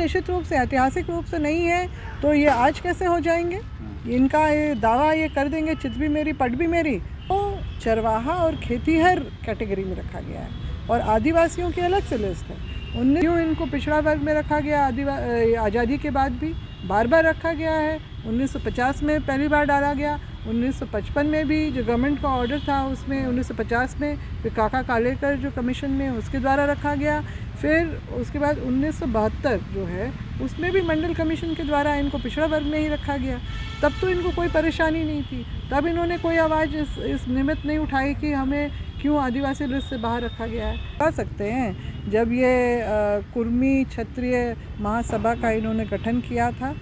निश्चित रूप से ऐतिहासिक रूप से नहीं है तो ये आज कैसे हो जाएंगे? इनका ये दावा ये कर देंगे चित भी मेरी पट भी मेरी। तो चरवाहा और खेतीहर कैटेगरी में रखा गया है और आदिवासियों की अलग से लिस्ट है। क्यों इनको पिछड़ा वर्ग में रखा गया? आज़ादी के बाद भी बार बार रखा गया है। 1950 में पहली बार डाला गया, 1955 में भी जो गवर्नमेंट का ऑर्डर था उसमें 1950 में फिर काका कालेकर जो कमीशन में उसके द्वारा रखा गया। फिर उसके बाद 1972 जो है उसमें भी मंडल कमीशन के द्वारा इनको पिछड़ा वर्ग में ही रखा गया। तब तो इनको कोई परेशानी नहीं थी, तब इन्होंने कोई आवाज़ इस निमित्त नहीं उठाई कि हमें क्यों आदिवासी लिस्ट से बाहर रखा गया है। कह सकते हैं जब ये कुर्मी क्षत्रिय महासभा का इन्होंने गठन किया था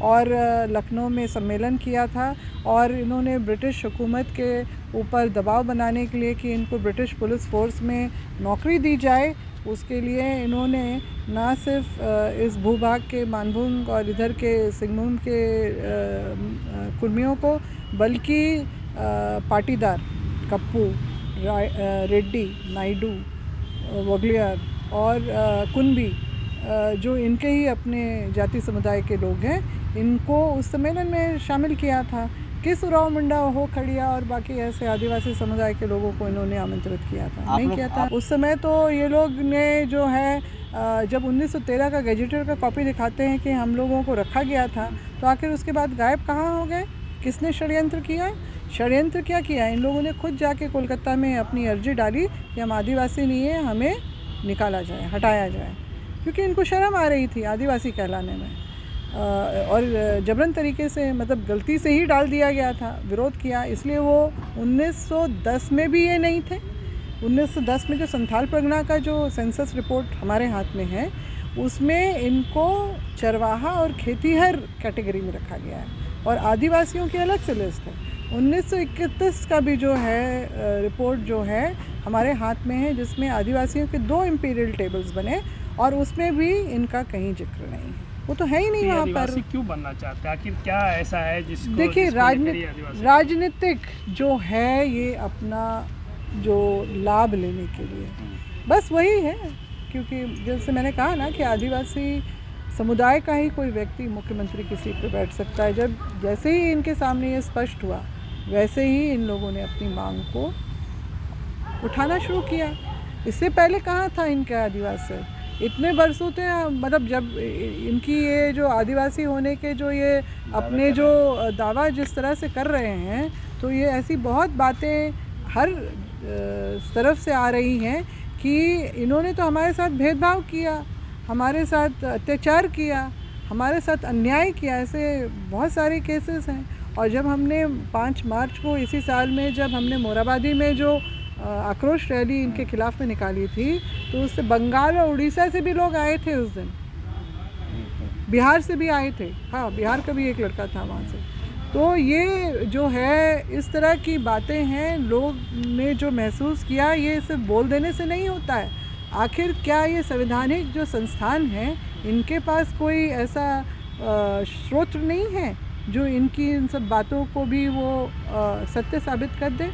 और लखनऊ में सम्मेलन किया था और इन्होंने ब्रिटिश हुकूमत के ऊपर दबाव बनाने के लिए कि इनको ब्रिटिश पुलिस फोर्स में नौकरी दी जाए, उसके लिए इन्होंने ना सिर्फ इस भूभाग के मानभूम और इधर के सिंगभूम के कुर्मियों को बल्कि पाटीदार, कप्पू, रेड्डी, नायडू, वगलियर और कुनबी जो इनके ही अपने जाति समुदाय के लोग हैं, इनको उस सम्मेलन में शामिल किया था। किस उराव मुंडा हो खड़िया और बाकी ऐसे आदिवासी समुदाय के लोगों को इन्होंने आमंत्रित किया था? नहीं किया था। उस समय तो ये लोग ने जो है जब 1913 का गैजेटर का कॉपी दिखाते हैं कि हम लोगों को रखा गया था, तो आखिर उसके बाद गायब कहाँ हो गए? किसने षड्यंत्र किया? षड्यंत्र क्या किया? इन लोगों ने खुद जाके कोलकाता में अपनी अर्जी डाली कि हम आदिवासी नहीं है, हमें निकाला जाए, हटाया जाए, क्योंकि इनको शर्म आ रही थी आदिवासी कहलाने में। और जबरन तरीके से मतलब गलती से ही डाल दिया गया था, विरोध किया, इसलिए वो 1910 में भी ये नहीं थे। 1910 में जो संथाल परगना का जो सेंसस रिपोर्ट हमारे हाथ में है उसमें इनको चरवाहा और खेतीहर कैटेगरी में रखा गया है और आदिवासियों की अलग से लिस्ट है। 1931 का भी जो है रिपोर्ट जो है हमारे हाथ में है, जिसमें आदिवासियों के 2 इंपीरियल टेबल्स बने और उसमें भी इनका कहीं जिक्र नहीं है। वो तो है ही नहीं वहाँ पर। क्यों बनना चाहते हैं? आखिर क्या ऐसा है जिसको? देखिए, राजनीतिक जो है ये अपना जो लाभ लेने के लिए बस वही है, क्योंकि जैसे मैंने कहा ना कि आदिवासी समुदाय का ही कोई व्यक्ति मुख्यमंत्री की सीट पर बैठ सकता है। जैसे ही इनके सामने ये स्पष्ट हुआ वैसे ही इन लोगों ने अपनी मांग को उठाना शुरू किया। इससे पहले कहाँ था इनका आदिवासी? इतने बरसों थे, मतलब जब इनकी ये जो आदिवासी होने के जो ये अपने जो दावा जिस तरह से कर रहे हैं, तो ये ऐसी बहुत बातें हर तरफ से आ रही हैं कि इन्होंने तो हमारे साथ भेदभाव किया, हमारे साथ अत्याचार किया, हमारे साथ अन्याय किया। ऐसे बहुत सारे केसेस हैं। और जब हमने 5 मार्च को इसी साल में जब हमने मोराबादी में जो आक्रोश रैली इनके खिलाफ में निकाली थी, तो उससे बंगाल और उड़ीसा से भी लोग आए थे उस दिन, बिहार से भी आए थे। हाँ, बिहार का भी एक लड़का था वहाँ से। तो ये जो है इस तरह की बातें हैं, लोग ने जो महसूस किया, ये सिर्फ बोल देने से नहीं होता है। आखिर क्या ये संवैधानिक जो संस्थान हैं इनके पास कोई ऐसा स्रोत नहीं है जो इनकी इन सब बातों को भी वो सत्य साबित कर दे?